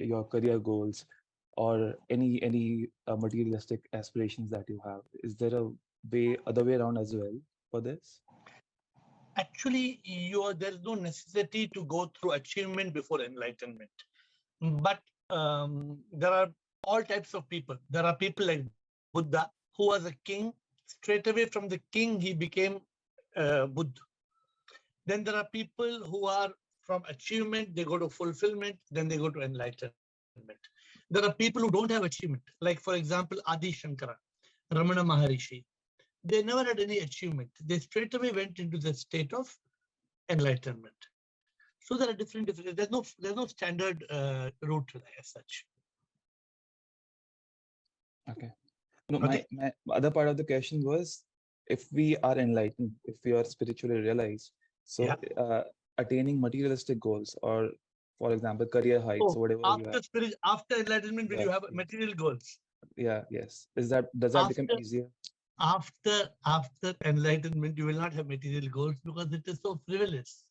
your career goals or any materialistic aspirations that you have? Is there a other way around as well for this? Actually, there's no necessity to go through achievement before enlightenment. But there are all types of people. There are people like Buddha, who was a king. Straight away from the king, he became Buddha. Then there are people who are from achievement, they go to fulfillment, then they go to enlightenment. There are people who don't have achievement, like for example, Adi Shankara, Ramana Maharishi. They never had any achievement. They straight away went into the state of enlightenment. So there are different. There's no standard route as such. Okay. No, Okay. my other part of the question was, if we are enlightened, if we are spiritually realized, so Yeah. Attaining materialistic goals, or for example, career heights, So or whatever you have. after enlightenment, will Yeah, you have yeah, material goals? yeah, yes. Does that become After easier? after enlightenment, you will not have material goals because it is so frivolous.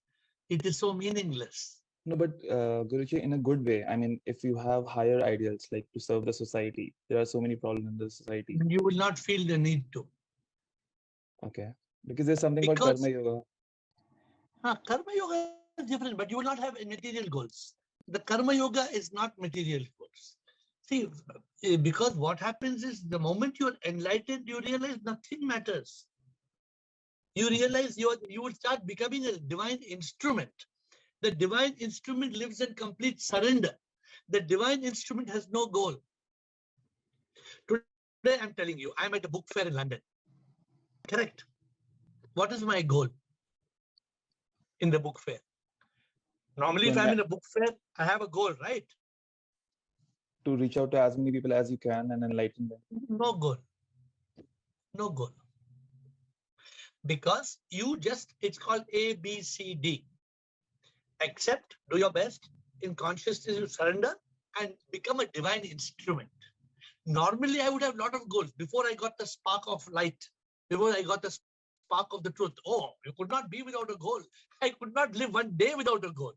It is so meaningless. No, but Guruji, in a good way. I mean, if you have higher ideals, like to serve the society, there are so many problems in the society. You will not feel the need to. Okay, because there's something called karma Because yoga. karma yoga is different, but you will not have material goals. The karma yoga is not material goals. See, because what happens is the moment you are enlightened, you realize nothing matters. You realize you will start becoming a divine instrument. The divine instrument lives in complete surrender. The divine instrument has no goal. Today, I'm telling you, I'm at a book fair in London. Correct. What is my goal in the book fair? Normally, if I'm in a book fair, I have a goal, right? To reach out to as many people as you can and enlighten them. No goal. No goal. Because it's called A, B, C, D. Accept, do your best, in consciousness you surrender and become a divine instrument. Normally, I would have a lot of goals before I got the spark of light, before I got the spark of the truth. Oh, you could not be without a goal. I could not live one day without a goal.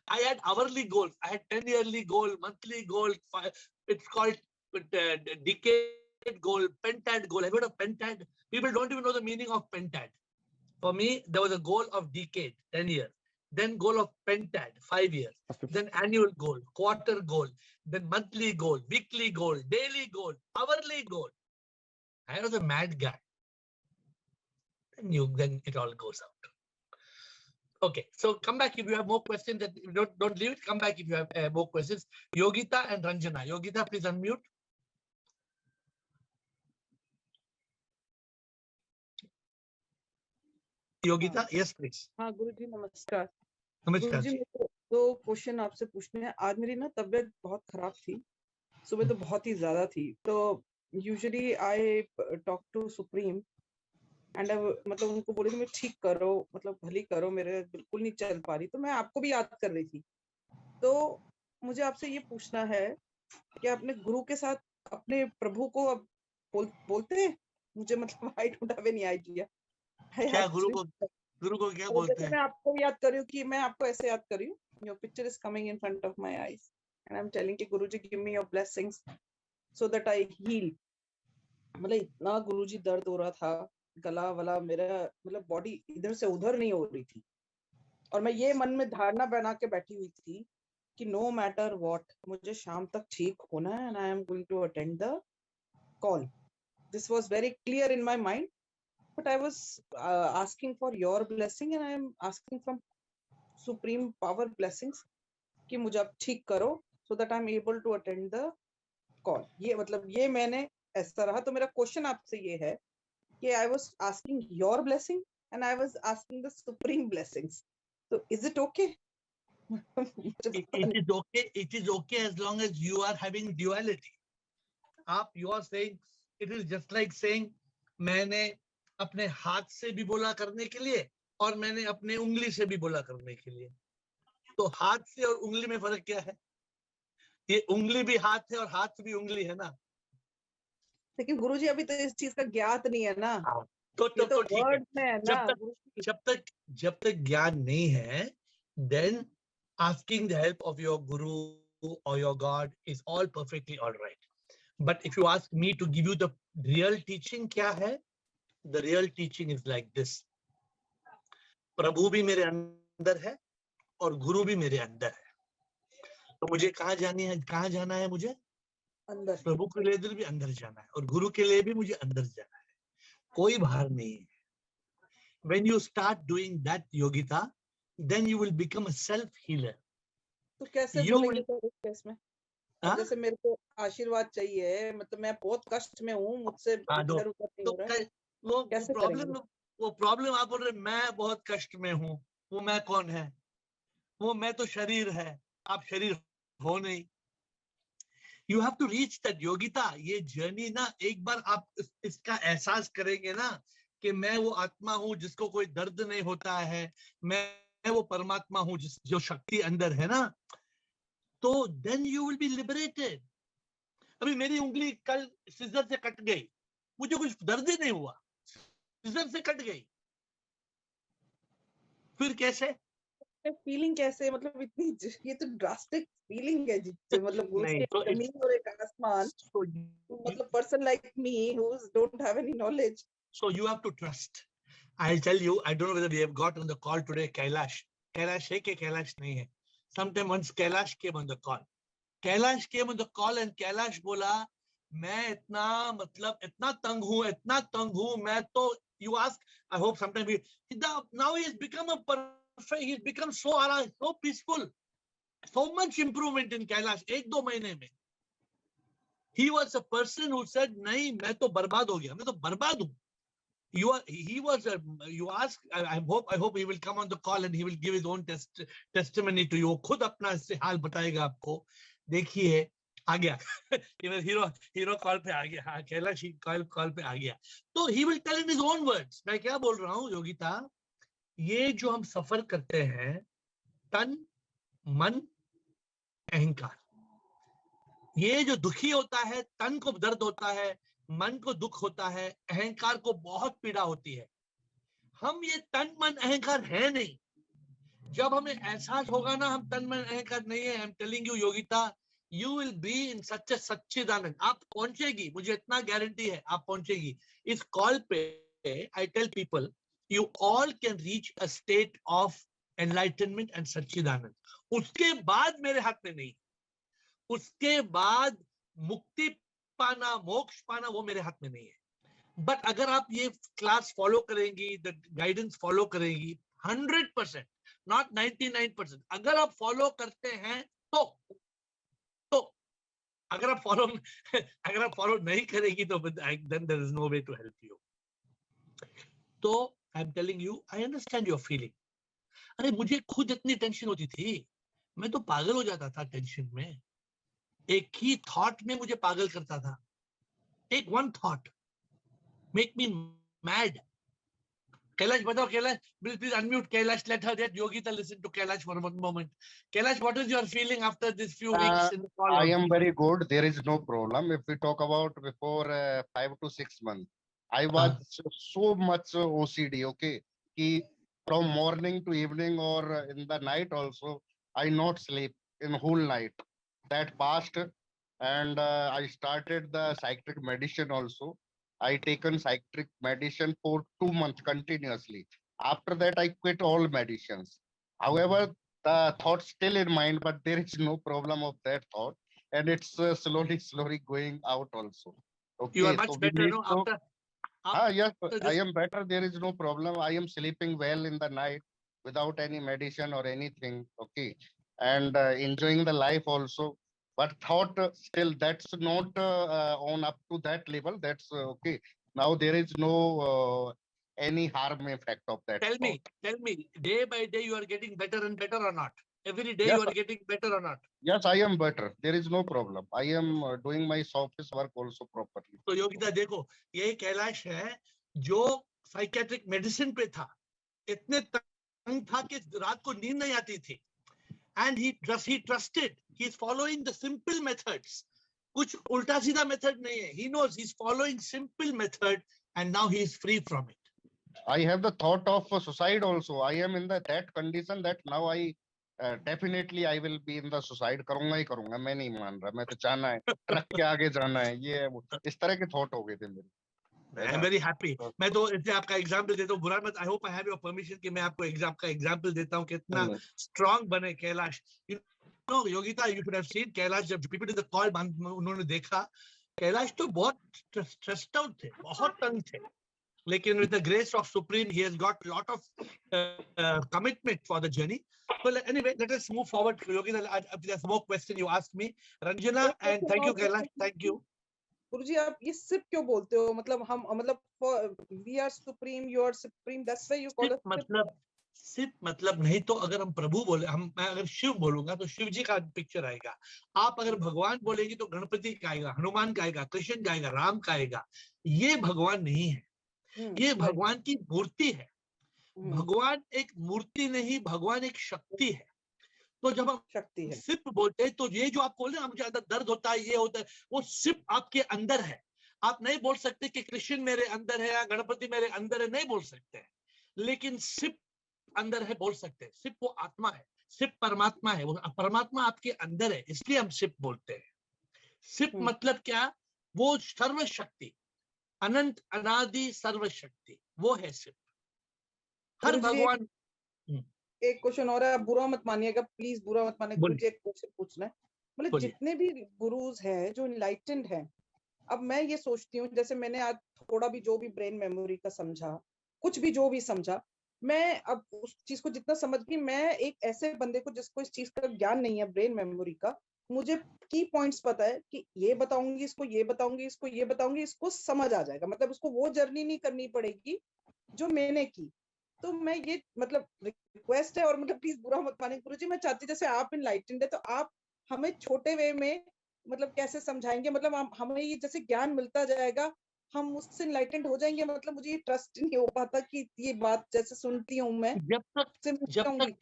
I had hourly goals. I had 10-yearly goal, monthly goal. It's called decade goal, pentad goal. Have you heard of pentad? People don't even know the meaning of pentad. For me, there was a goal of decade, 10 years. Then goal of pentad, 5 years. Then annual goal, quarter goal, then monthly goal, weekly goal, daily goal, hourly goal. I was a mad guy. Then it all goes out. Okay, so come back if you have more questions. That don't leave it. Come back if you have more questions. Yogita and Ranjana. Yogita, please unmute. Yogita, yes, please. हाँ गुरुजी नमस्कार। नमस्कार गुरुजी मेरे को दो question आपसे पूछने हैं। आज मेरी ना तबीयत बहुत खराब थी, सुबह तो बहुत ही ज्यादा थी। तो usually I talk to supreme and मतलब उनको बोली मैं ठीक करो, मतलब भली करो, मेरे बिल्कुल नहीं चल पा रही। तो मैं आपको भी याद कर रही थी। तो मुझे आपसे ये पूछना है कि अपने गुरु के साथ अपने प्रभु को अब बोलते हैं? मुझे मतलब I don't have any idea. क्या गुरु को क्या बोलते हैं? मैं आपको याद कर रही हूँ कि मैं आपको ऐसे याद कर रही हूँ। Your picture is coming in front of my eyes and I'm telling कि गुरुजी give me your blessings so that I heal। मतलब इतना गुरुजी दर्द हो रहा था, गला वाला मेरा, मतलब बॉडी इधर से उधर नहीं हो रही थी। और मैं ये मन में धारणा बना के बैठी हुई थी कि नो मैटर व्हाट, मुझे शाम तक ठीक होना है and I am going to attend the call। This was very clear in my mind, but I was asking for your blessing and I am asking from supreme power blessings कि मुझे आप ठीक करो so that I am able to attend the call। ये मतलब ये मैंने ऐसा रहा। तो मेरा क्वेश्चन आपसे ये है कि I was asking your blessing and I was asking the supreme blessings, so is it okay? It is okay as long as you are having duality. You are saying it is just like saying मैंने अपने हाथ से भी बोला करने के लिए और मैंने अपने उंगली से भी बोला करने के लिए। तो हाथ से और उंगली में फर्क क्या है? ये उंगली भी हाथ है और हाथ भी उंगली है ना। लेकिन गुरुजी अभी तो इस चीज का ज्ञात नहीं है ना। तो ठीक है। जब तक ज्ञान नहीं है, then asking the help of your guru, or your God is all perfectly all right. But if you ask me to give you the real teaching, क्या है? The real teaching is like this. प्रभु भी मेरे अंदर है और गुरु भी मेरे अंदर है. तो मुझे कहाँ जानी है? कहाँ जाना है मुझे? अंदर. प्रभु के लिए भी अंदर जाना है और गुरु के लिए भी मुझे अंदर जाना है. कोई बाहर नहीं है. When you start doing that, Yogita, then you will become a self-healer. तो कैसे You बोलेंगे will, सर इस केस में? हाँ? जैसे मेरे को आशीर्वाद चाहिए, मतलब मैं बहुत कष्ट में हूँ, मुझसे हाँ, इधर उधर नहीं तो हो रहा है, वो कैसे प्रॉब्लम करेंगे? वो प्रॉब्लम आप बोल रहे मैं बहुत कष्ट में हूँ. वो मैं कौन है? वो मैं तो शरीर है. आप शरीर हो नहीं. You have to reach that. Yogita, ये जर्नी ना, एक बार आप इसका एहसास करेंगे ना कि मैं वो आत्मा हूँ जिसको कोई दर्द नहीं होता है, मैं वो परमात्मा हूँ जो शक्ति अंदर है ना, तो then you will be liberated. अभी मेरी उंगली कल सिजर से कट गई, मुझे कुछ दर्द ही नहीं हुआ, सिजर से कट गई. फिर कैसे? फीलिंग कैसे, मतलब इतनी ये तो ड्रास्टिक फीलिंग है जी, मतलब गुरु नहीं, के तो जमीन और एक आसमान, मतलब person like me who don't have any knowledge. So you have to trust. I'll tell you, I don't know whether we have got on the call today Kailash. Kailash hai ke Kailash nahi hai. Sometime once Kailash came on the call. Kailash came on the call and Kailash बोला, मैं इतना मतलब इतना तंग हूँ, मैं तो, you ask, I hope sometime now he has become a perfect, he's become so peaceful, so much improvement in Kailash, 1-2 महीने में. He was a person who said, नहीं, मैं तो बर्बाद हो गया, मैं तो बर्बाद हूँ. He was you ask, I hope he will come on the call and he will give his own testimony to you. खुद अपना इससे हाल बताएगा आपको. देखिए, आ गया. हीरो कॉल पे आ गया. हाँ, कैलाश कॉल पे आ गया. तो he will tell in his own words. मैं क्या बोल रहा हूँ योगिता, ये जो हम सफर करते हैं, तन, मन, अहंकार, ये जो दुखी होता है, तन को दर्द होता है, मन को दुख होता है, अहंकार को बहुत पीड़ा होती है. हम ये तन मन अहंकार है नहीं. जब हमें एहसास होगा ना हम तन मन अहंकार नहीं है, I am telling you Yogita, you will be in such a Sachchidanand. आप पहुंचेगी, मुझे इतना गारंटी है, आप पहुंचेगी. इस कॉल पे I tell people, you all can reach a state of enlightenment and Sachchidanand. उसके बाद मेरे हाथ में नहीं. उसके बाद मुक्ति पाना, मोक्ष पाना, वो मेरे हाथ में नहीं है. बट अगर आप ये क्लास फॉलो करेंगी, द गाइडेंस फॉलो करेंगी, 100%, नॉट 99%, अगर आप फॉलो करते हैं तो अगर आप फॉलो नहीं करेगी तो then there is no way to help you. तो आई am telling you, I understand your feeling. अरे मुझे खुद इतनी टेंशन होती थी, मैं तो पागल हो जाता था टेंशन में. एक ही थॉट में मुझे पागल करता था. एक one thought make me mad. Kailash, बताओ Kailash, please unmute Kailash. Let her get Yogita listen to Kailash for one moment. Kailash, what is your feeling after this few weeks in the call? I am very good. There is no problem. If we talk about before 5 to 6 months, I was so much OCD. Okay, कि from morning to evening or in the night also, I not sleep in whole night. That passed, and I started the psychiatric medicine also. I taken psychiatric medicine for 2 months continuously. After that, I quit all medicines. However, the thought still in mind, but there is no problem of that thought, and it's slowly going out also. Okay, you are much so we better, need no? to. Yes, I am better. There is no problem. I am sleeping well in the night without any medicine or anything. Okay, and enjoying the life also. But thought still that's not on up to that level. That's okay. Now there is no any harm effect of that. Tell thought. me, day by day you are getting better and better or not? Every day Yes, you are getting better or not? yes, I am better. There is no problem. I am doing my office work also properly. तो योगिता देखो, यही कैलाश है जो psychiatric medicine पे था, इतने तंग था कि रात को नींद नहीं आती थी. And he trusted. He is following the simple methods. कुछ उल्टा सीधा method नहीं है. He knows he is following simple method, and now he is free from it. I have the thought of suicide also. I am in that condition that now I definitely I will be in the suicide, करूंगा ही करूंगा, मैं नहीं मान रहा, मैं तो जाना है, ट्रक के आगे जाना है, ये इस तरह के थॉट हो गए थे मेरे, है आई एम ना। Very happy. मैं तो इससे आपका एग्जाम्पल देता हूँ, बुरा मत, I hope I have your permission कि मैं आपको एग्जाम्पल देता हूँ कितना स्ट्रांग बने Kailash. You know Yogita, you should have seen Kailash, जब पीपल डिड द कॉल उन्होंने देखा कैलाश तो बहुत स्ट्रेस्ड आउट थे, बहुत तंग थे, लेकिन with the grace of Supreme, he has got a lot of commitment for the journey. So anyway, let us move forward. Yogi, there's more question you asked me, Ranjana, and thank you, Kailash. Thank you. गुरुजी आप ये SIP क्यों बोलते हो? मतलब हम मतलब we are supreme, you are supreme, that's why you call us सिप मतलब नहीं तो अगर हम प्रभु बोले, मैं अगर शिव बोलूंगा तो शिव जी का पिक्चर आएगा, आप अगर भगवान बोलेंगे तो गणपति का आएगा, हनुमान का आएगा, कृष्ण का आएगा, राम का आएगा। ये भगवान नहीं है, ये भगवान की मूर्ति है। भगवान एक मूर्ति नहीं, भगवान एक शक्ति है। तो जब हम शक्ति है, सिप बोलते हैं तो ये जो आप बोल रहे हैं मुझे अंदर दर्द होता है, ये होता है, वो सिप आपके अंदर है। आप नहीं बोल सकते कि कृष्ण मेरे अंदर है या गणपति मेरे अंदर है, नहीं बोल सकते हैं, लेकिन सिप अंदर है बोल सकते हैं। सिप वो आत्मा है, सिप परमात्मा है, वो परमात्मा आपके अंदर है, इसलिए हम सिप बोलते हैं। सिप मतलब क्या? वो सर्वशक्ति, अनंत अनादि सर्वशक्ति, वो है सिप। हर भगवान। एक क्वेश्चन और है, आप बुरा मत मानिएगा प्लीज, बुरा मत मानिएगा। गुरुजी एक क्वेश्चन पूछना है, मतलब जितने भी गुरुज हैं जो इनलाइटेंड हैं, अब मैं ये सोचती हूँ, जैसे मैंने आज थोड़ा भी जो भी ब्रेन मेमोरी का समझा, कुछ भी जो भी समझा, मैं अब उस चीज को जितना समझ गई, मैं एक ऐसे बंदे को जिसको इस चीज का ज्ञान नहीं है, ब्रेन मेमोरी का, मुझे की पॉइंट्स पता है कि ये बताऊंगी इसको, ये बताऊंगी इसको, ये बताऊंगी इसको, समझ आ जाएगा। मतलब उसको वो जर्नी नहीं करनी पड़ेगी जो मैंने की। तो मैं ये मतलब रिक्वेस्ट है, और मतलब प्लीज बुरा मत माने गुरुजी, मैं चाहती जैसे आप इनलाइटेंड है तो आप हमें छोटे वे में मतलब कैसे समझाएंगे, मतलब हमें ये जैसे ज्ञान मिलता जाएगा हम उससे इनलाइटेंड हो जाएंगे। मतलब मुझे ये ट्रस्ट नहीं हो पाता कि ये बात जैसे सुनती हूँ मैं, जब तक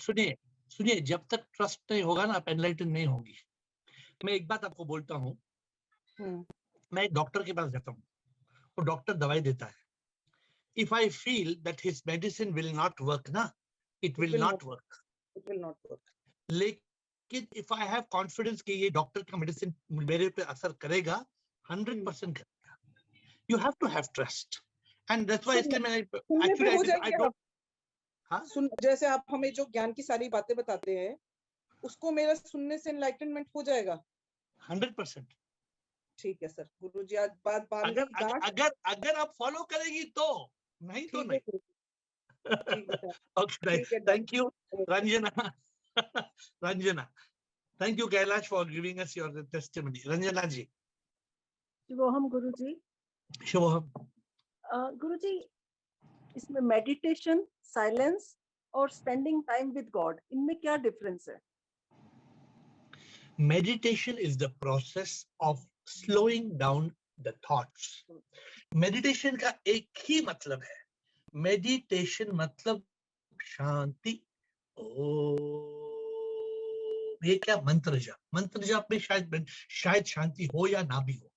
सुनिए जब तक ट्रस्ट नहीं होगा ना, आप एनलाइटन नहीं होगी। मैं एक बात आपको बोलता हूँ, मैं एक डॉक्टर के पास जाता हूँ, वो डॉक्टर दवाई देता है, if I feel that his medicine will not work ना, it will not work, it will not work. लेकिन if I have confidence कि ये डॉक्टर का मेडिसिन मेरे पे असर करेगा, 100% करेगा। You have to have trust, and that's why इसलिए मैं actually I don't, हाँ, जैसे आप हमें जो ज्ञान की सारी बातें बताते हैं, उसको मेरा सुनने से एनलाइटनमेंट हो जाएगा 100%। ठीक है सर, गुरुजी आज बात अगर आप फॉलो करेगी तो, नहीं तो नहीं। Okay, thank you, Ranjana. Ranjana, thank you, Kailash, for giving us your testimony. Ranjana ji. शिवोहम गुरुजी। शिवोहम। गुरुजी, इसमें मेडिटेशन, साइलेंस और स्पेंडिंग टाइम विद गॉड, इनमें क्या डिफरेंस है? Meditation is the process of slowing down the thoughts. Meditation का एक ही मतलब है, meditation मतलब शांति। ये क्या मंत्र जाप में शायद शांति हो या ना भी हो।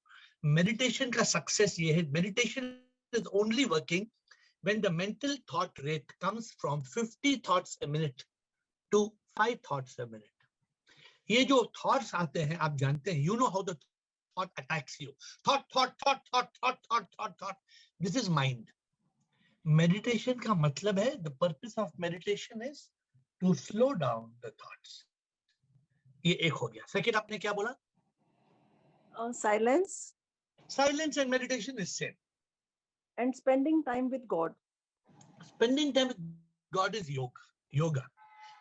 मेडिटेशन का सक्सेस ये है, meditation is only working when the mental thought rate comes from 50 thoughts a minute to 5 thoughts a minute. ये जो थॉट्स आते हैं, आप जानते हैं, you know how the thought attacks you. Thought. This is mind. Meditation का मतलब है, the purpose of meditation is to slow down the thoughts. ये एक हो गया। सेकंड आपने क्या बोला? Silence. Silence and meditation is same. And spending time with God. Spending time with God is yoga.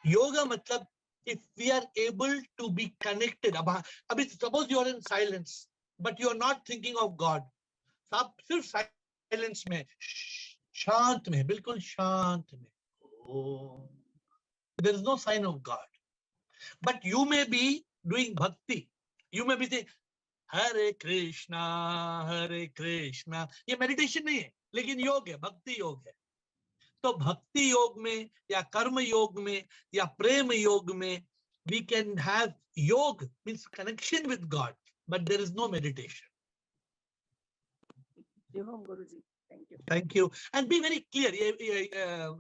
Yoga मतलब if we are able to be connected. अभी suppose you are in silence, but you are not thinking of God. आप सिर्फ silence में, शांत में, बिल्कुल शांत में, there is no sign of God. But you may be doing bhakti. You may be saying Hare Krishna, ये meditation नहीं है, लेकिन योग है, भक्ति योग है। तो भक्ति योग में या कर्म योग में या प्रेम योग में we can have yoga, means connection with God, but there is no meditation. Thank you. And be very clear,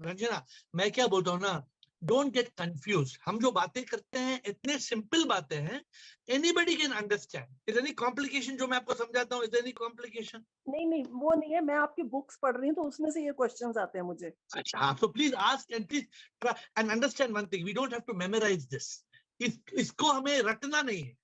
Ranjana, मैं क्या बोलता हूँ ना, Don't get confused. हम जो बातें करते हैं इतने simple बातें हैं. Anybody can understand. Is there any complication जो मैं आपको समझाता हूँ? Is there any complication? नहीं नहीं वो नहीं है, मैं आपकी बुक्स पढ़ रही हूँ तो उसमें से ये क्वेश्चंस आते हैं मुझे. अच्छा, so please ask and please try and understand one thing. We don't have to memorize this. इसको हमें रटना नहीं है.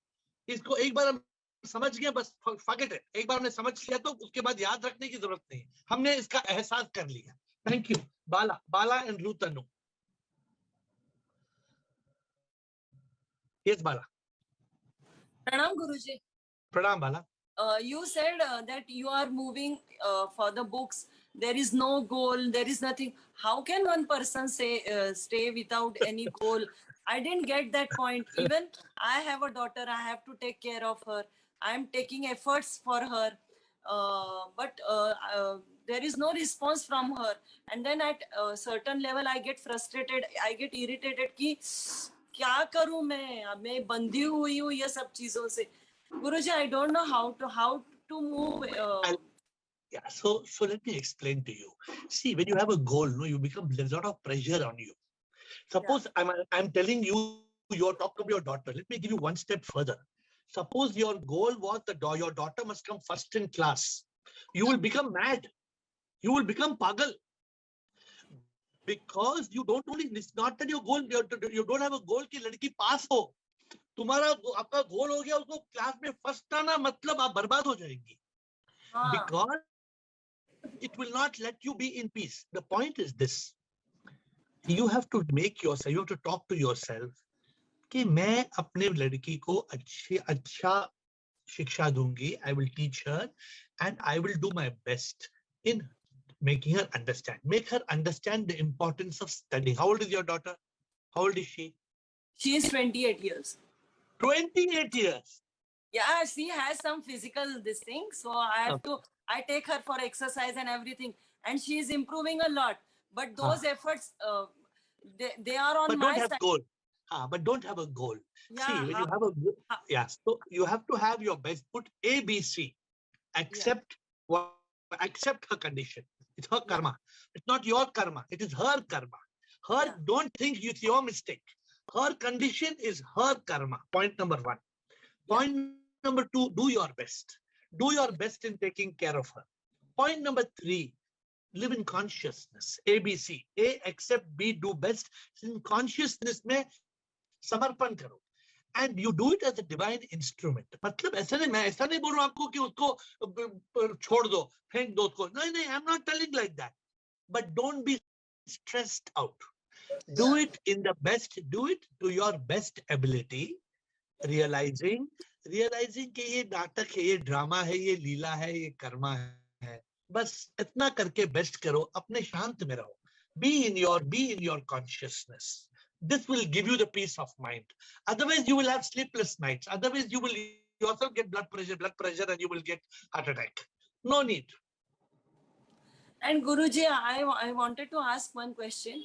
इसको एक बार हम समझ गए बस forget it. एक बार हमने समझ लिया तो उसके बाद याद रखने की जरूरत नहीं. हमने इसका एहसास कर लिया. Thank you. Bala and Rutanu. Yes, Bala. Pranam Guruji. Pranam, Bala. You said that you are moving for the books. There is no goal. There is nothing. How can one person say stay without any goal? I didn't get that point. Even I have a daughter. I have to take care of her. I am taking efforts for her, but there is no response from her. And then at a certain level, I get frustrated. I get irritated. कि क्या करूं मैं बंधी हुई हूँ ये सब चीजों से. Guruji, I don't know how to move. Yeah, so let me explain to you. See, when you have a goal, no, you become there's a lot of pressure on you. Suppose I'm telling you, you're talking to your daughter. Let me give you one step further. Suppose your goal was your daughter must come first in class. You will become mad. You will become pagal. Because you don't only, it's not that your goal, you don't have a goal कि लड़की पास हो. तुम्हारा आपका गोल हो गया उसको class में first आना मतलब आप बर्बाद हो जाएंगी. Because it will not let you be in peace. The point is this. You have to make yourself, you have to talk to yourself कि मैं अपने लड़की को अच्छा शिक्षा दूंगी. I will teach her and I will do my best in making her understand. Make her understand the importance of studying. How old is your daughter? How old is she? She is 28 years. 28 years. Yeah, she has some physical this thing. So I take her for exercise and everything. And she is improving a lot. But those efforts, they are on my side. But don't have a goal. Yeah, see, when you have a goal, so you have to have your best. Put A, B, C. Accept her condition. It's her karma. It's not your karma. It is her karma. Don't think it's your mistake. Her condition is her karma. Point number one. Point number two, do your best. Do your best in taking care of her. Point number three, live in consciousness. A, B, C. A, accept, B, do best. In consciousness में समर्पण करो. And you do it as a divine instrument. मतलब ऐसा नहीं, मैं ऐसा नहीं बोल रहा हूँ आपको कि उसको छोड़ दो, फेंक दो उसको. नहीं, I'm not telling like that. But don't be stressed out. Do it in the best, do it to your best ability. Realizing कि ये नाटक है, ये ड्रामा है, ये लीला है, ये कर्मा है. बस इतना करके बेस्ट करो, अपने शांत में रहो. Be in your consciousness. This will give you the peace of mind. Otherwise, you will have sleepless nights. Otherwise, you will yourself get blood pressure, and you will get heart attack. No need. And Guruji, I wanted to ask one question.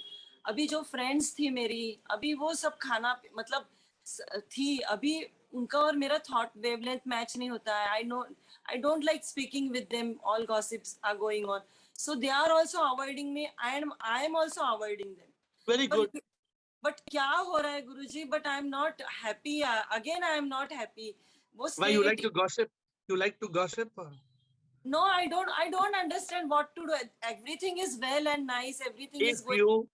अभी जो friends थी मेरी, अभी वो सब खाना मतलब थी, अभी उनका और मेरा thought wavelength match नहीं होता है. I don't like speaking with them. All gossips are going on. So they are also avoiding me, and I am also avoiding them. Very good. But क्या हो रहा है गुरुजी? But I am not happy. Again, I am not happy. Why you like to gossip? You like to gossip? No, I don't understand what to do. Everything is well and nice. Everything is good.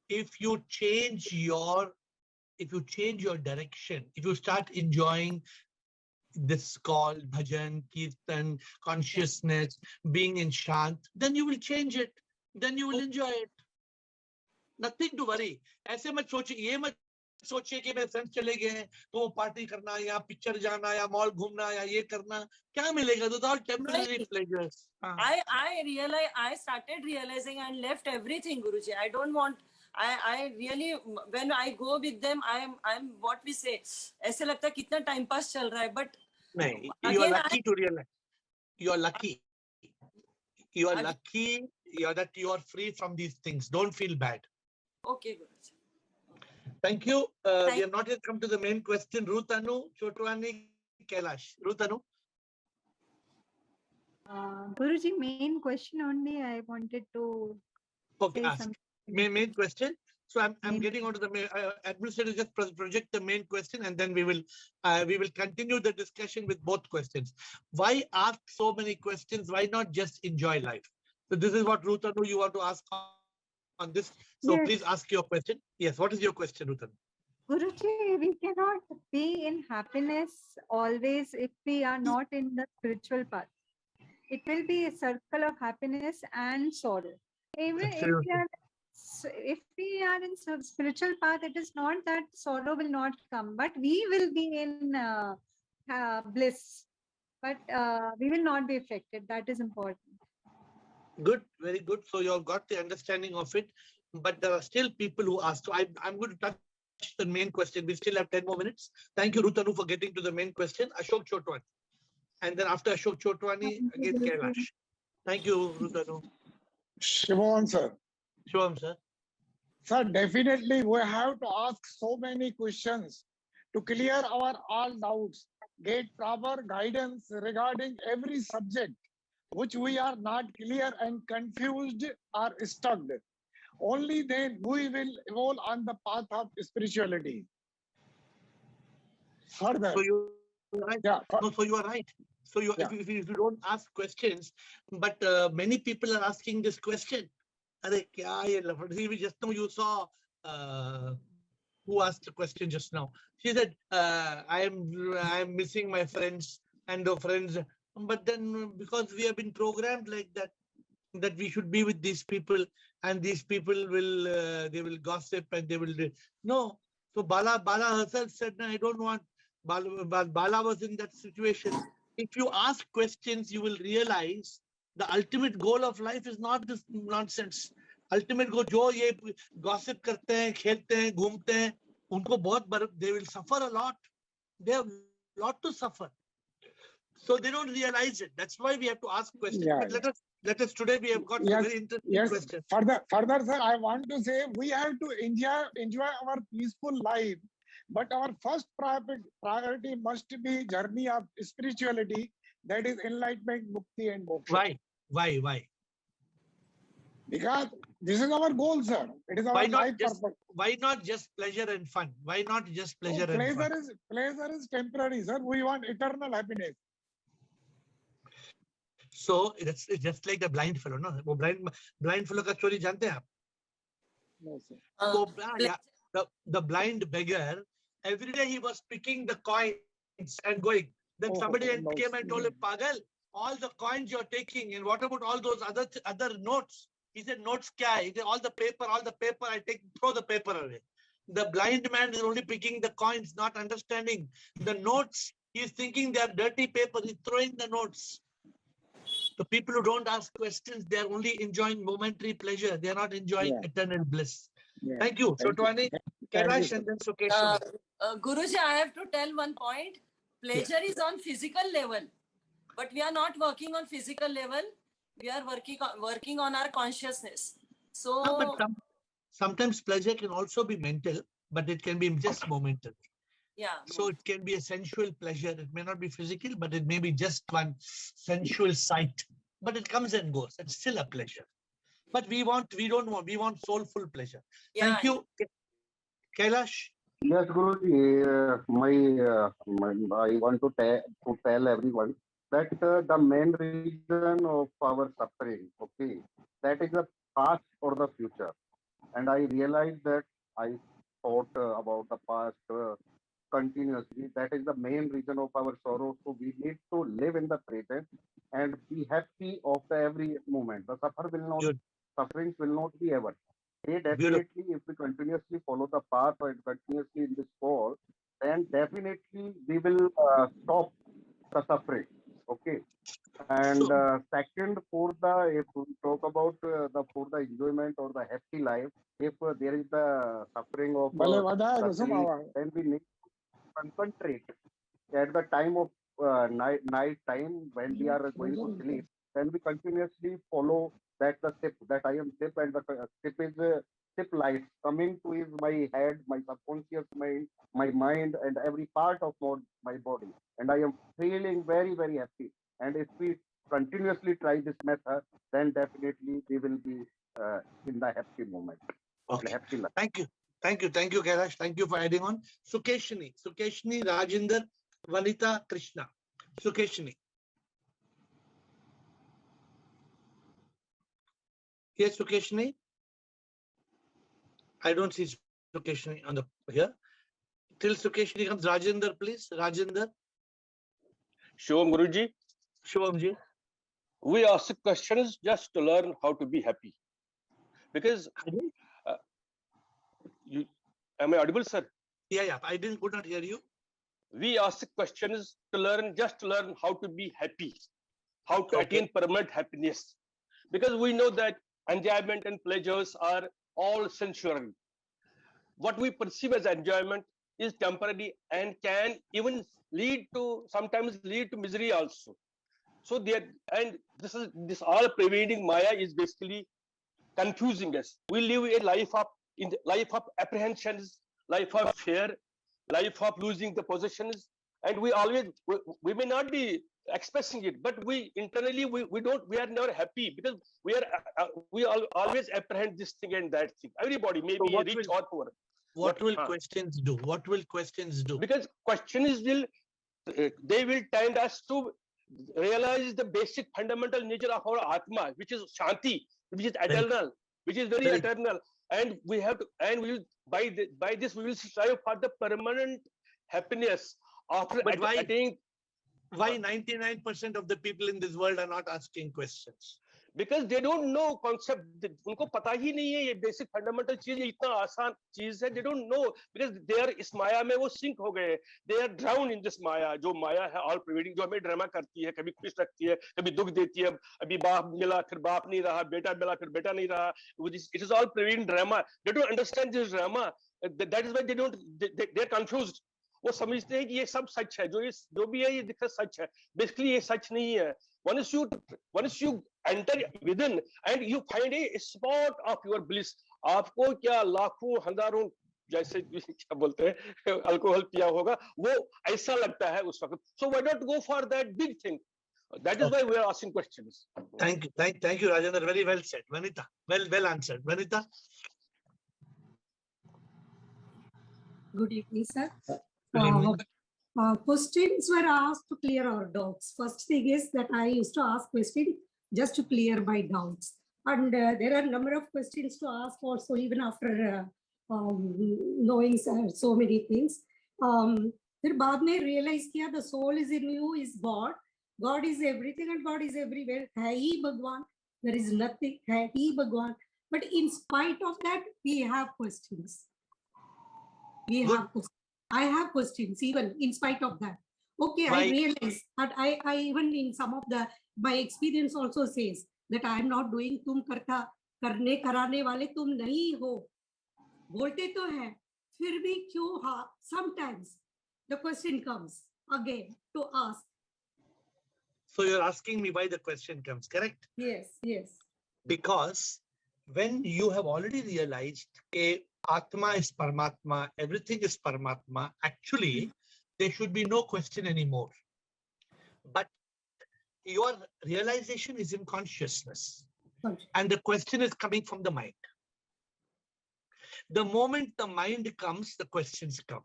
If you change your direction, if you start enjoying this call, bhajan, kirtan, consciousness, being in shant, then you will change it. Then you will enjoy it. Nothing to worry. ऐसे मत सोचिए, ये मत सोचिए कि मेरे friends चले गए हैं तो पार्टी करना या पिक्चर जाना या मॉल घूमना या ये करना, क्या मिलेगा? Those are temporary pleasures. I started realizing and left everything, Guruji. I don't want. I really, when I go with them, I'm what we say. ऐसे लगता है कितना time pass चल रहा है, but नहीं, you are lucky to realize. You are lucky. You are lucky. That you are free from these things. Don't feel bad. Okay, Guruji. Thank you. We have not yet come to the main question. Rutanu, Chotwani, Kailash. Rutanu. Guruji, main question only I wanted to say ask. Main question. So I'm getting onto the administrator. Just project the main question, and then we will continue the discussion with both questions. Why ask so many questions? Why not just enjoy life? So this is what Ruth Anu, you want to ask on this. So please ask your question. Yes. What is your question, Ruth Anu? Guruji, we cannot be in happiness always if we are not in the spiritual path. It will be a circle of happiness and sorrow. Even Absolutely. if we are in spiritual path, it is not that sorrow will not come, but we will be in bliss. But we will not be affected. That is important. Good, very good. So you have got the understanding of it, but there are still people who ask. So I'm going to touch the main question. We still have 10 more minutes. Thank you, Ruth Anu, for getting to the main question. Ashok Chotwani. And then after Ashok Chotwani, again Kailash. Thank you, Ruth Anu. Shimon sir. Shivam, sir. Sir, definitely we have to ask so many questions to clear our all doubts, get proper guidance regarding every subject which we are not clear and confused or stuck. Only then we will evolve on the path of spirituality. Further, So you're right. yeah, No, so you are right. So Yeah. if you don't ask questions, but many people are asking this question. Are kya ye lafadi? We just know you saw who asked the question just now. She said, I am missing my friends and the friends. But then because we have been programmed like that, that we should be with these people, and these people will they will gossip and they will no. So Bala herself said, no, I don't want. Bala was in that situation. If you ask questions, you will realize the ultimate goal of life is not this nonsense. Ultimate goal, जो ये gossip करते हैं, खेलते हैं, घूमते हैं, उनको बहुत they will suffer a lot. They have a lot to suffer. So they don't realize it. That's why we have to ask questions. Yeah. But let us today we have got Yes, very interesting yes. questions. Further, sir, I want to say we have to enjoy our peaceful life, but our first priority must be journey of spirituality, that is enlightenment, mukti, and moksha. Why? Because this is our goal, sir. It is our life purpose. Why not just pleasure and fun? Why not just pleasure and fun? Pleasure is temporary, sir. We want eternal happiness. So it's just like the blind fellow, no? वो blind fellow का story जानते हैं आप? No, sir. The blind beggar, every day he was picking the coins and going. Then somebody came and told him, Pagal, all the coins you're taking, and what about all those other notes? He said, notes kya hai? He said, all the paper, I throw the paper away. The blind man is only picking the coins, not understanding the notes. He is thinking they are dirty paper. He's throwing the notes. The people who don't ask questions, they are only enjoying momentary pleasure. They are not enjoying eternal bliss. Yeah. Thank you. Chotwani, Kailash, and then Sukesh. Guruji, I have to tell one point. Pleasure is on physical level, but we are not working on physical level. We are working on our consciousness. So But sometimes pleasure can also be mental, but it can be just momentary. Yeah. So it can be a sensual pleasure. It may not be physical, but it may be just one sensual sight. But it comes and goes. It's still a pleasure. But we want soulful pleasure. Yeah. Thank you, Kailash. Yes, Guruji, I want to tell everyone that the main reason of our suffering, okay, that is the past or the future. And I realized that I thought about the past continuously. That is the main reason of our sorrow. So we need to live in the present and be happy of the every moment. The sufferings will not be ever. Definitely, if we continuously follow the path and continuously in this call, then definitely we will stop the suffering. Okay. And second, if we talk about for the enjoyment or the happy life, if there is the suffering of the sleep, then we need to concentrate at the time of night time when we are going to sleep. Then we continuously follow that the sip that I am sip, and the sip is sip light coming to is my head, my subconscious mind, my mind, and every part of my body, and I am feeling very very happy. And if we continuously try this method, then definitely we will be in the happy moment. Okay. Happy life. Thank you. Thank you. Thank you, Kailash. Thank you for adding on. Sukeshini, Rajinder, Vanita, Krishna. Sukeshini. Yes, Sukeshini. I don't see Sukeshini on the here. Till Sukeshini comes, Rajinder, please. Rajinder. Shivam Guruji, Shubhamji. we ask questions just to learn how to be happy. Because am I audible, sir? Yeah. I could not hear you. We ask questions to learn how to be happy, how to attain permanent happiness. Because we know that enjoyment and pleasures are all sensual. What we perceive as enjoyment is temporary and can even sometimes lead to misery also. So this all pervading Maya is basically confusing us. We live a life of apprehensions, life of fear, life of losing the possessions, and we may not be expressing it, but we internally we are never happy because we always apprehend this thing and that thing. Everybody may be rich or poor. What will questions do? What will questions do? Because questions will tend us to realize the basic fundamental nature of our Atma, which is Shanti, which is eternal, which is very eternal. And we have to, and we will, by this we will strive for the permanent happiness after attaining. Why 99% of the people in this world are not asking questions? Because they don't know concept. उनको पता ही नहीं है ये basic fundamental चीज, ये इतना आसान चीज है. They don't know because they are इस माया में वो sink हो गए. They are drowned in this माया. जो माया है all pervading, जो हमें ड्रामा करती है, कभी खुश रखती है, कभी दुख देती है. अभी बाप मिला फिर बाप नहीं रहा, बेटा मिला फिर बेटा नहीं रहा. It is all pervading drama. They don't understand this drama. That is why they are confused. वो समझते हैं कि ये सब सच है, जो भी है ये दिखता सच है. Basically ये सच नहीं है. Once you enter within and you find a spot of your bliss, आपको क्या लाखों हजारों जैसे क्या बोलते हैं अल्कोहल पिया होगा, वो ऐसा लगता है उस वक्त. So why not go for that big thing? That is why we are asking questions. Thank you, Rajendra. Very well said. Vanita, well answered. Vanita. Good evening, sir. Good evening. Questions were asked to clear our doubts. First thing is that I used to ask questions just to clear my doubts. And there are a number of questions to ask also even after knowing so many things. फिर बाद में realize किया the soul is in you is God. God is everything and God is everywhere. है ही भगवान. There is nothing. है ही भगवान. But in spite of that, we have questions. I have questions even in spite of that. Okay, I realize that I even in some of my experience also says that I am not doing. तुम करने कराने वाले तुम नहीं हो. बोलते तो हैं, फिर भी क्यों हाँ? Sometimes the question comes again to ask. So you're asking me why the question comes, correct? Yes. Because when you have already realized Atma is Paramatma, everything is Paramatma, actually, there should be no question anymore. But your realization is in consciousness. And the question is coming from the mind. The moment the mind comes, the questions come.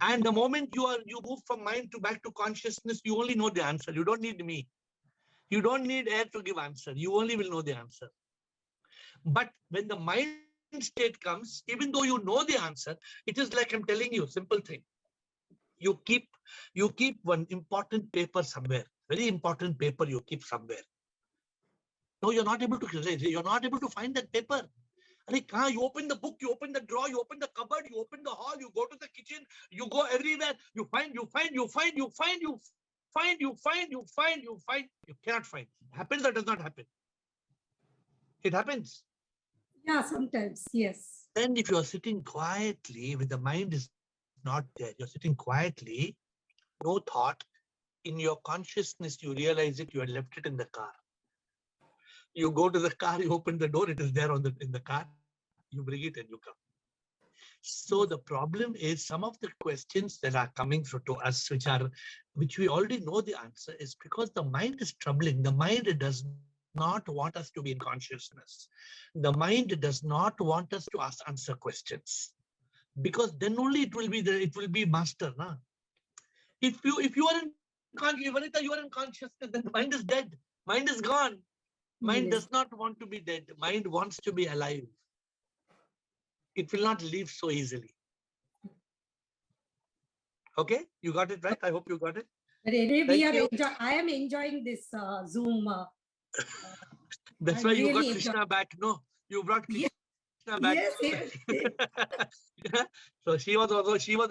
And the moment you move from mind back to consciousness, you only know the answer. You don't need me. You don't need AiR to give answer. You only will know the answer. But when the mind state comes, even though you know the answer, it is like I'm telling you, simple thing. You keep one important paper somewhere, very important paper you keep somewhere. No, you're not able to find that paper. You open the book, you open the drawer, you open the cupboard, you open the hall, you go to the kitchen, you go everywhere, you find, you cannot find. Happens or does not happen? It happens. Yeah, sometimes, yes. Then if you're sitting quietly, with the mind is not there, you're sitting quietly, no thought, in your consciousness, you realize it, you had left it in the car. You go to the car, you open the door, it is there in the car, you bring it and you come. So the problem is some of the questions that are coming to us, which we already know the answer, is because the mind is troubling. The mind does not want us to be in consciousness. The mind does not want us to answer questions, because then only it will be master. Na? If you are in Vanita, you are in consciousness, then the mind is dead. Mind is gone. Mind does not want to be dead. Mind wants to be alive. It will not leave so easily. Okay, you got it right. I hope you got it. But anyway, Thank you. I am enjoying this Zoom. That's I'm why you got really Krishna back. No, you brought Krishna back. Yes, yes. Yeah. So she was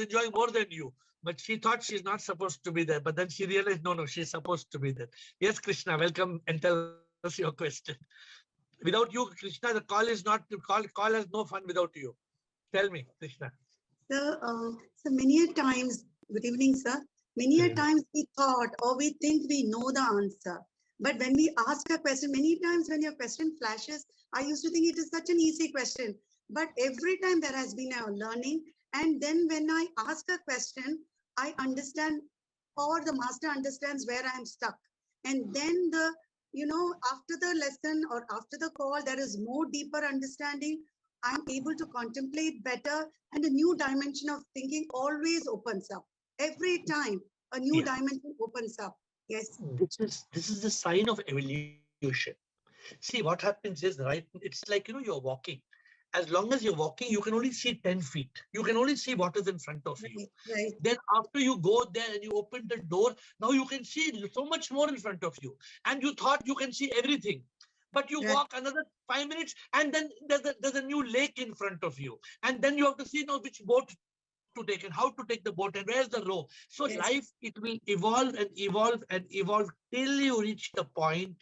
enjoying more than you, but she thought she's not supposed to be there. But then she realized, no, she's supposed to be there. Yes, Krishna, welcome and tell us your question. Without you, Krishna, the call is not call has no fun without you. Tell me, Krishna. So many a times, good evening, sir. Many a times we thought or we think we know the answer. But when we ask a question, many times when your question flashes, I used to think it is such an easy question. But every time there has been a learning. And then when I ask a question, I understand, or the master understands where I am stuck. And then after the lesson or after the call, there is more deeper understanding. I'm able to contemplate better, and a new dimension of thinking always opens up. Every time a new dimension opens up. Yes. This is the sign of evolution. See, what happens is, right, it's like, you're walking. As long as you're walking, you can only see 10 feet. You can only see what is in front of you. Right. Then after you go there and you open the door, now you can see so much more in front of you. And you thought you can see everything. But you walk another 5 minutes and then there's a new lake in front of you. And then you have to see now which boat to take and how to take the boat and where's the row. So life, it will evolve and evolve and evolve till you reach the point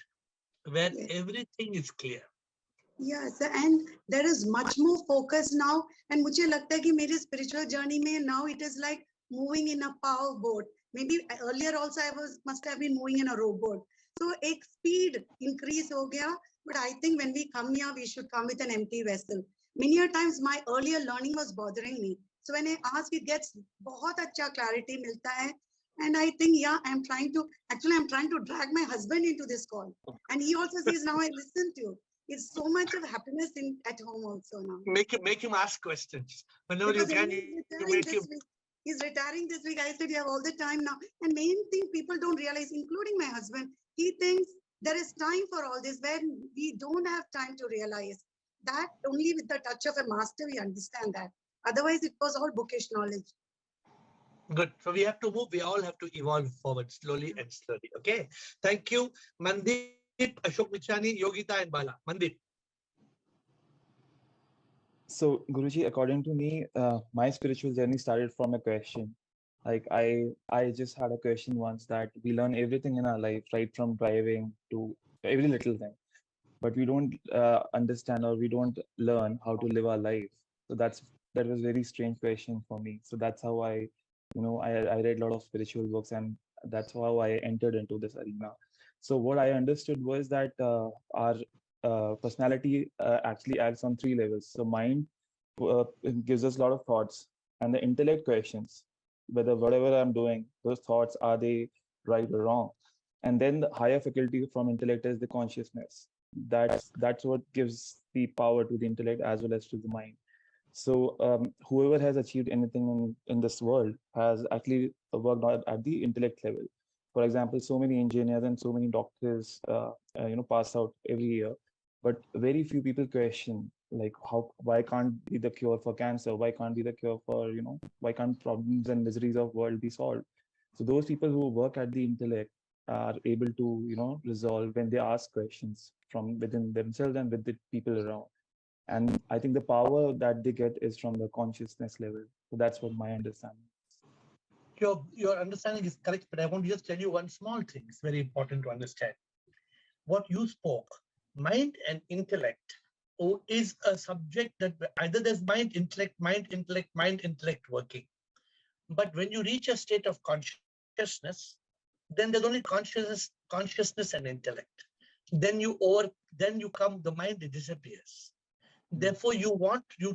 where everything is clear. Yes, and there is much more focus now. And मुझे लगता है कि मेरे spiritual journey में now it is like moving in a power boat. Maybe earlier also I must have been moving in a rowboat. So एक speed increase हो गया. But I think when we come here, we should come with an empty vessel. Many a times my earlier learning was bothering me. So when I ask, it gets बहुत अच्छा clarity मिलता है. And I think, I'm trying to drag my husband into this call. And he also says, now I listen to you. It's so much of happiness at home also now. Make him ask questions. Whenever you can, you make him. He's retiring this week. I said, you have all the time now. And main thing people don't realize, including my husband, he thinks there is time for all this, when we don't have time to realize that only with the touch of a master, we understand that. Otherwise, it was all bookish knowledge. Good. So we have to move. We all have to evolve forward slowly and slowly. Okay. Thank you. Mandip, Ashok Michani, Yogita and Bala. Mandip. So, Guruji, according to me, my spiritual journey started from a question. Like I just had a question once that we learn everything in our life, right from driving to every little thing, but we don't understand or we don't learn how to live our life. So that was a very strange question for me. So that's how I read a lot of spiritual books, and that's how I entered into this arena. So what I understood was that our personality actually acts on 3 levels. So mind gives us a lot of thoughts, and the intellect questions whether whatever I'm doing, those thoughts, are they right or wrong? And then the higher faculty from intellect is the consciousness. That's what gives the power to the intellect as well as to the mind. So whoever has achieved anything in this world has actually worked at the intellect level. For example, so many engineers and so many doctors pass out every year, but very few people question like why can't be the cure for cancer, why can't be the cure for why can't problems and miseries of world be solved. So those people who work at the intellect are able to resolve when they ask questions from within themselves and with the people around. And I think the power that they get is from the consciousness level. So that's what my understanding is. Your understanding is correct, but I want to just tell you one small thing. It's very important to understand. What you spoke, mind and intellect, is a subject that either there's mind, intellect working. But when you reach a state of consciousness, then there's only consciousness and intellect. Then the mind disappears. Therefore, you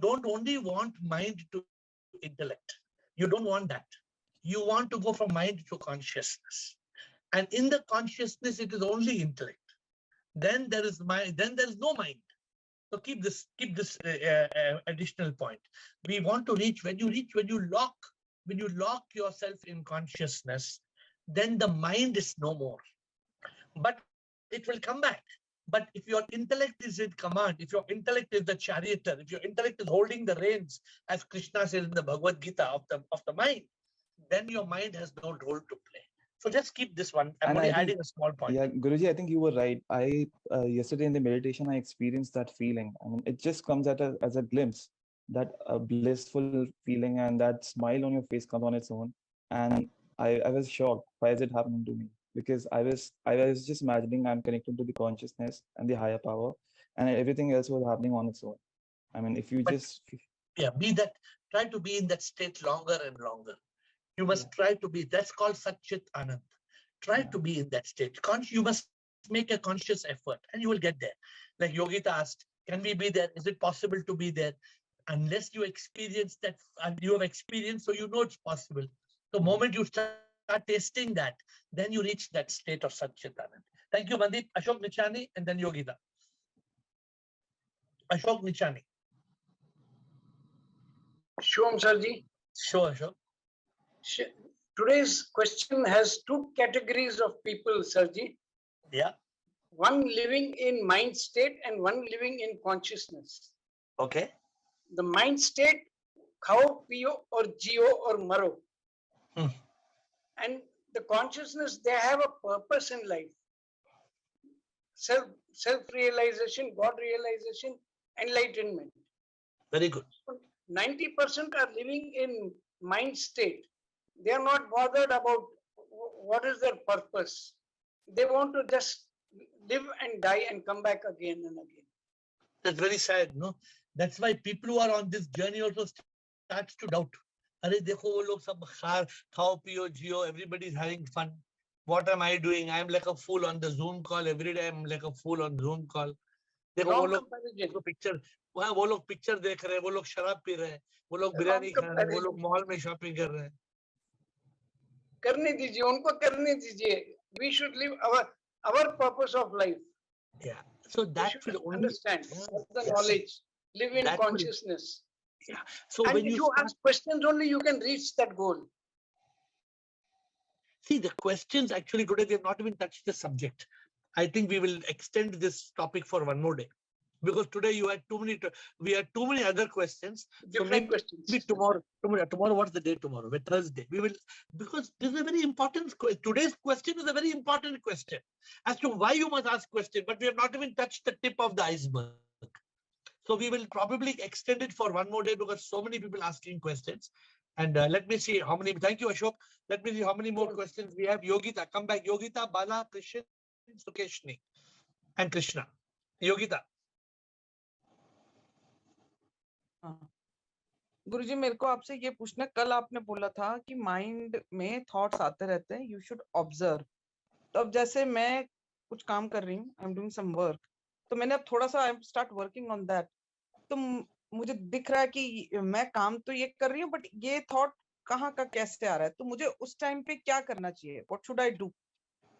don't only want mind to intellect. You don't want that. You want to go from mind to consciousness. And in the consciousness, it is only intellect. then there is no mind. So keep this additional point. We want to reach when you lock yourself in consciousness, then the mind is no more. But it will come back. But if your intellect is in command, if your intellect is the charioteer, if your intellect is holding the reins, as Krishna says in the Bhagavad Gita, of the mind, then your mind has no role to play. So just keep this one. I'm And only I think, adding a small point. yeah, Guruji, I think you were right. I yesterday in the meditation, I experienced that feeling. I mean, it just comes as a glimpse, that blissful feeling, and that smile on your face comes on its own. And I was shocked. Why is it happening to me? Because I was just imagining I'm connected to the consciousness and the higher power, and everything else was happening on its own. I mean, if you But just yeah, try to be in that state longer and longer. You must try to be, that's called Satchit Anand. Try to be in that state. You must make a conscious effort and you will get there. Like Yogita asked, can we be there? Is it possible to be there? Unless you experience that, and you have experienced, so you know it's possible. The moment you start tasting that, then you reach that state of Satchit Anand. Thank you, Mandip. Ashok Nichani and then Yogita. Ashok Nichani. Shom Sarji. Sure, Ashok. Today's question has two categories of people, Sarji. Yeah. One living in mind state and one living in consciousness. Okay. The mind state, khao, piyo, or jio, or maro. And the consciousness, they have a purpose in life. Self-realization, God realization, enlightenment. Very good. 90% are living in mind state. They are not bothered about what is their purpose. They want to just live and die and come back again and again. That's very sad, no? That's why people who are on this journey also starts to doubt. Arey dekho wo log sab khao piyo jio, everybody is having fun. What am I doing? I'm like a fool on the Zoom call every day. I'm like a fool on Zoom call. देखो वो लोग picture वहाँ वो लोग picture देख रहे हैं, वो लोग शराब पी रहे हैं, वो लोग बिरयानी खा रहे हैं, वो लोग मॉल में शॉपिंग कर रहे हैं. करने दीजिए उनको करने दीजिए. We should live our purpose of life. Yeah. So that will only understand the knowledge. Live in that consciousness. Yeah. So and when if you ask questions only, you can reach that goal. See, the questions actually today, they have not even touched the subject. I think we will extend this topic for one more day. Because today you had we had too many other questions. Different questions. Tomorrow, what's the day tomorrow? We're Thursday. We will, because this is a very important question. Today's question is a very important question as to why you must ask question, but we have not even touched the tip of the iceberg. So we will probably extend it for one more day because so many people asking questions. And let me see how many, thank you, Ashok. Let me see how many more questions we have. Yogita, come back. Yogita, Bala, Krishan, Sukeshni, and Krishna. Yogita. गुरुजी मेरे को आपसे ये पूछना, कल आपने बोला था कि माइंड में थॉट्स आते रहते हैं, यू शुड ऑब्जर्व. तो अब जैसे मैं कुछ काम कर रही हूँ, I am doing some work, तो मैंने अब थोड़ा सा I start working on that, तो मुझे दिख रहा है कि मैं काम तो ये कर रही हूँ बट ये थॉट कहाँ का कैसे आ रहा है, तो मुझे उस टाइम पे क्या करना चाहिए? What should I do?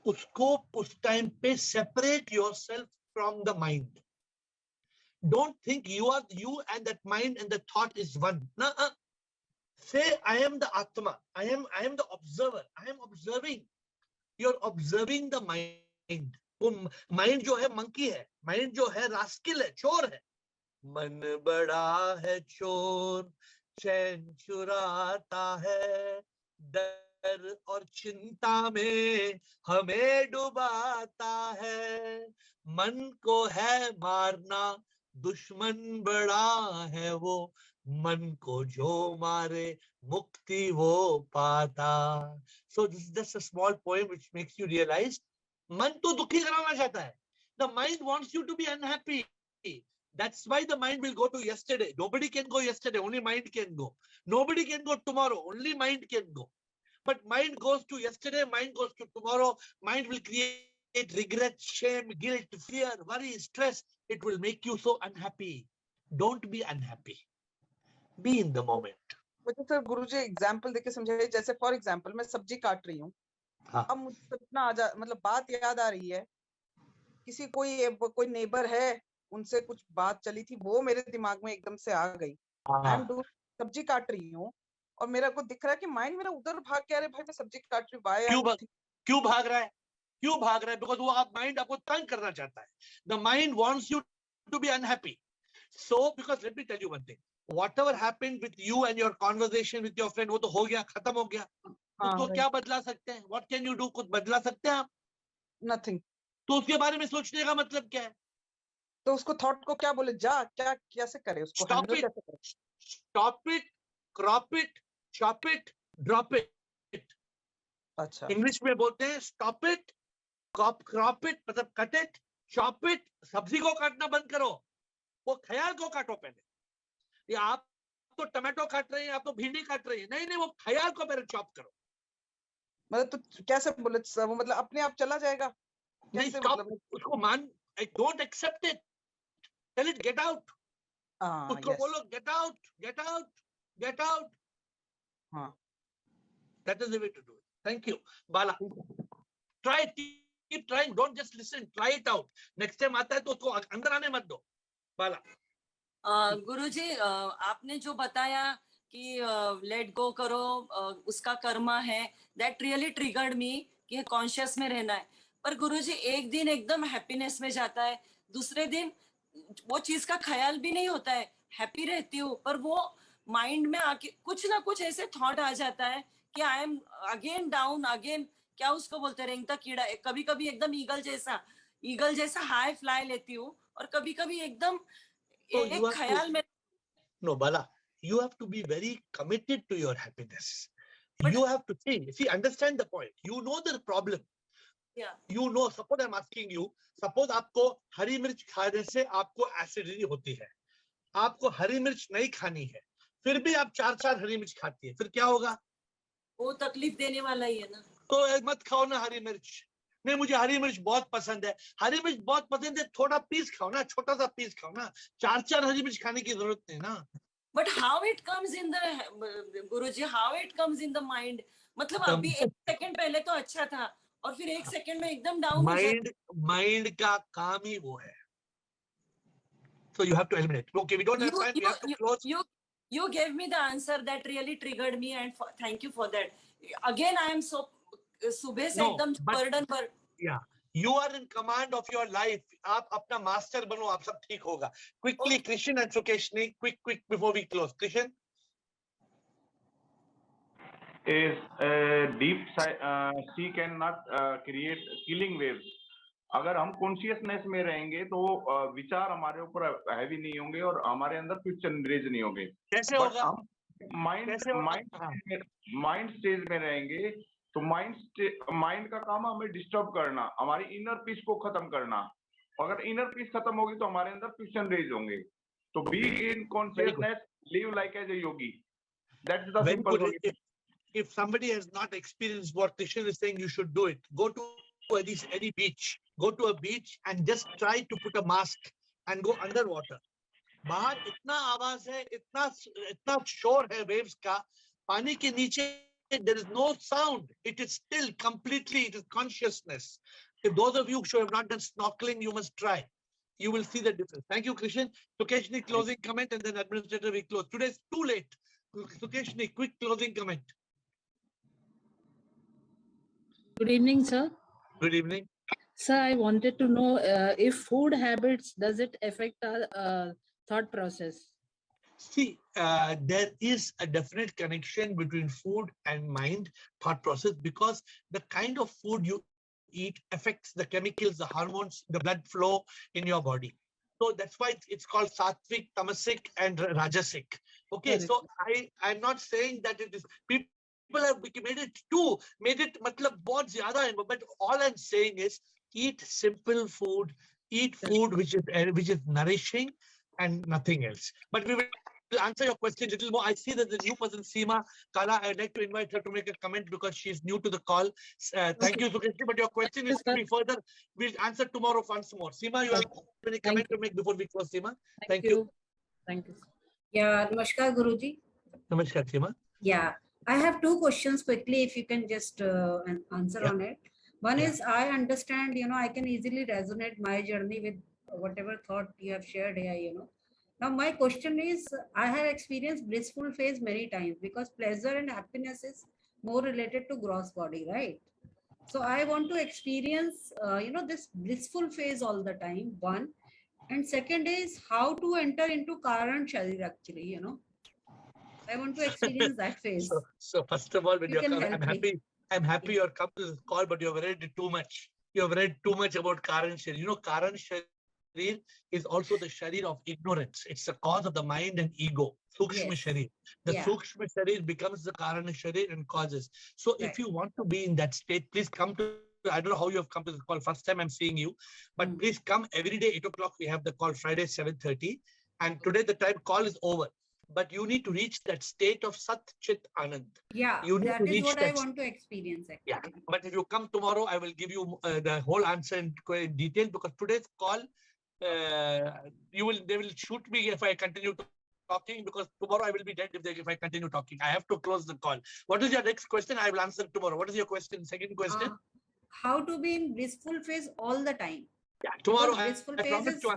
उसको उस टाइम पे separate yourself from the mind. Don't think you and that mind and the thought is one. No. Say I am the Atma. I am the observer. I am observing. You're observing the mind. वो mind जो है monkey है. Mind जो है rascal है, चोर है. मन बड़ा है चोर, चैन चुराता है, डर और चिंता में हमें डुबाता है. मन को है मारना, दुश्मन बड़ा है वो, मन को जो मारे मुक्ति वो पाता. So this is just a small poem which makes you realize मन तो दुखी कराना चाहता है. The mind wants you to be unhappy. That's why the mind will go to yesterday. Nobody can go yesterday, only mind can go. Nobody can go tomorrow, only mind can go. But mind goes to yesterday, mind goes to tomorrow. Mind will create regret, shame, guilt, fear, worry, stress. It will make you so unhappy. Don't be unhappy. Be in the moment. मुझे sir गुरुजी example देके समझाइए. जैसे for example मैं सब्जी काट रही हूँ, अब मुझे इतना मतलब बात याद आ रही है किसी कोई नेबर है, उनसे कुछ बात चली थी, वो मेरे दिमाग में एकदम से आ गई। आई एम सब्जी काट रही हूँ और मेरा को दिख रहा है कि माइंड मेरा उधर भाग के, अरे भाई मैं सब्जी काट रही हूँ, व्हाई आई एम थिंकिंग। क्यों भाग रहा है? क्यों भाग रहा है? बिकॉज वो आप माइंड आपको तंग करना चाहता है. The mind wants you to be unhappy. So because let me tell you one thing, whatever happened with you and your conversation with your friend, वो तो हो गया, खत्म हो गया. उसको क्या बदला सकते हैं? What can you do? कुछ बदला सकते हैं आप? नथिंग. तो उसके बारे में सोचने का मतलब क्या है? तो उसको थॉट को क्या बोले, जा, क्या कैसे करे उसको हैंडल कैसे करे? Stop it, crop it, chop it, drop it. अच्छा. इंग्लिश में बोलते हैं stop it, crop it मतलब cut it, chop it. सब्जी को काटना बंद करो, वो ख्याल को काटो पहले. ये आप तो टमाटो काट रहे हैं, आप तो भिंडी काट रहे हैं, नहीं वो ख्याल को पहले चॉप करो. मतलब तो कैसे बोले वो, मतलब अपने आप चला जाएगा कैसे? मतलब उसको मान, don't accept it, tell it get out. उसको बोलो get out, get out, get out. हाँ, that is the way to do it. Thank you Bala. Try, keep trying, don't just listen, try it out. Next time आता है तो उसको अंदर आने मत दो. बाला. गुरुजी, आपने जो बताया कि लेट गो करो, उसका कर्मा है, दैट रियली ट्रिगर्ड मी कि कॉन्शियस में रहना है. पर गुरुजी एक दिन एकदम हैप्पीनेस में जाता है, दूसरे दिन वो चीज का ख्याल भी नहीं होता है, हैप्पी रहती हूँ, पर वो माइंड में आके कुछ ना कुछ ऐसे थॉट आ जाता है कि I am again down, again क्या उसको बोलते हैं, रेंगता कीड़ा. कभी कभी एकदम ईगल जैसा हाई फ्लाई लेती हूँ, और कभी कभी एकदम एक ख्याल में. No, Bala, you have to be very committed to your happiness. You have to see, understand the point. You know the problem. Yeah. You know, suppose I'm asking you, suppose आपको हरी मिर्च खाने से आपको एसिडिटी होती है, आपको हरी मिर्च नहीं खानी है, फिर भी आप 4 हरी मिर्च खाती है, फिर क्या होगा? वो तकलीफ देने वाला ही है ना. तो मत खाओ ना हरी मिर्च. नहीं मुझे हरी मिर्च बहुत पसंद है, हरी मिर्च बहुत पसंद है, थोड़ा पीस खाओ ना, छोटा सा पीस खाओ ना. 4 हरी मिर्च खाने की जरूरत नहीं ना. But how it comes in the Guruji, how it comes in the mind? मतलब अभी 1 सेकंड पहले तो अच्छा था और फिर 1 सेकंड में एकदम डाउन हो जाता है. माइंड का काम ही वो है. So you have to eliminate. Okay, we don't have time. We have to close. You gave me the answer that really triggered me, and thank you for that. Again, I am so सुबह से एकदम burden पर. Yeah, you are in command of your life. आप अपना master बनो, आप सब ठीक होगा. Quickly, Krishan and Sukeshni, quick before we close. Krishan. Is deep sea cannot create killing waves. अगर हम कॉन्शियसनेस में रहेंगे तो विचार हमारे ऊपर हैवी नहीं होंगे और हमारे अंदर कुछ जनरेट नहीं होंगे. कैसे होगा? हम माइंड स्टेज में रहेंगे तो माइंड का काम हमें डिस्टर्ब करना, हमारी इनर पीस को खत्म करना. अगर इनर पीस खत्म होगी तो हमारे अंदर क्वेश्चन रेज होंगे. तो be in consciousness, live like as a yogi. That's the simple solution. If somebody has not experienced what Krishan is saying, you should do it. Go to any beach. Go to a beach and just try to put a mask and go underwater. बाहर इतना आवाज है, इतना शोर है waves का, पानी के नीचे there is no sound. It is still completely, it is consciousness. If those of you who have not done snorkeling, you must try. You will see the difference. Thank you, Krishan. Sukeshni, closing comment, and then administrator we close. Today is too late. Sukeshni, quick closing comment. Good evening, sir. Good evening. Sir, I wanted to know if food habits, does it affect our thought process? See, there is a definite connection between food and mind thought process, because the kind of food you eat affects the chemicals, the hormones, the blood flow in your body. So that's why it's called sattvic, tamasic, and rajasic. Okay, so I'm not saying that it is people have made it matlab bahut zyada, but all I'm saying is eat simple food, eat food which is nourishing and nothing else. But we will answer your question a little more. I see that the new person, Seema Kala, I'd like to invite her to make a comment because she's new to the call. Thank you, Sukeshni, but your question is to be further. We'll answer tomorrow once more. Seema, you have any comment to make before we close, Seema? Thank you. Thank you. Yeah, Namaskar, Guruji. Namaskar, Seema. Yeah, I have two questions quickly, if you can just answer on it. One Yeah. is I understand, I can easily resonate my journey with whatever thought you have shared here. Now, my question is, I have experienced blissful phase many times because pleasure and happiness is more related to gross body, right? So I want to experience, this blissful phase all the time, one. And second is how to enter into Karan Sharir actually, I want to experience that phase. So first of all, when You you're can coming, help I'm me. happy you're come to this call, but you've read too much. You've read too much about Karan Sharir. Karan Sharir is also the Sharir of ignorance. It's the cause of the mind and ego. Sukshma Yes. Sharir. The Yeah. Sukshma Sharir becomes the Karan Sharir and causes. So if you want to be in that state, please come to, I don't know how you have come to the call. First time I'm seeing you, but please come every day, 8 o'clock. We have the call Friday, 7:30. And today the time call is over. But you need to reach that state of Sat Chit Anand. Yeah, You need that to is reach what I that. want to experience actually. Yeah, but if you come tomorrow, I will give you the whole answer in detail, because today's call, they will shoot me if I continue talking, because tomorrow I will be dead if I continue talking. I have to close the call. What is your next question? I will answer tomorrow. What is your question? Second question? How to be in blissful phase all the time. Yeah, tomorrow Blissful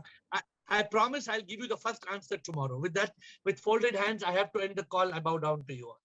I promise I'll give you the first answer tomorrow. With that, with folded hands, I have to end the call. I bow down to you all.